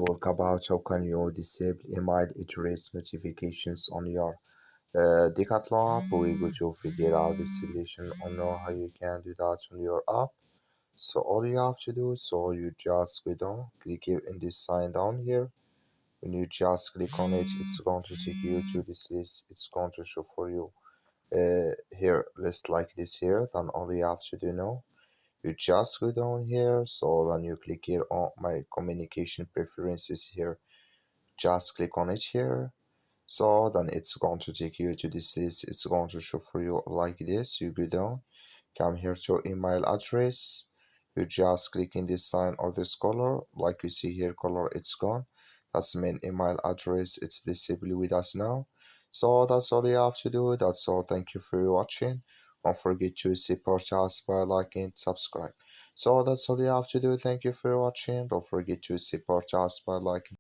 talk about how can you disable email address notifications on your Decathlon app. We're going to figure out the solution on how you can do that on your app. So all you have to do, so you just go down, click here in this sign down here. When you just click on it, it's going to take you to this list. It's going to show for you here list like this here. Then all you have to do now, you just go down here, so then you click here on my communication preferences here, just click on it here. So then it's going to take you to this list. It's going to show for you like this. You go down, come here to email address, you just click in this sign or this color, like you see here color, it's gone. That's main email address, it's disabled with us now. So that's all you have to do. That's all. Thank you for watching. Don't forget to support us by liking and subscribe. So that's all you have to do. Thank you for watching. Don't forget to support us by liking.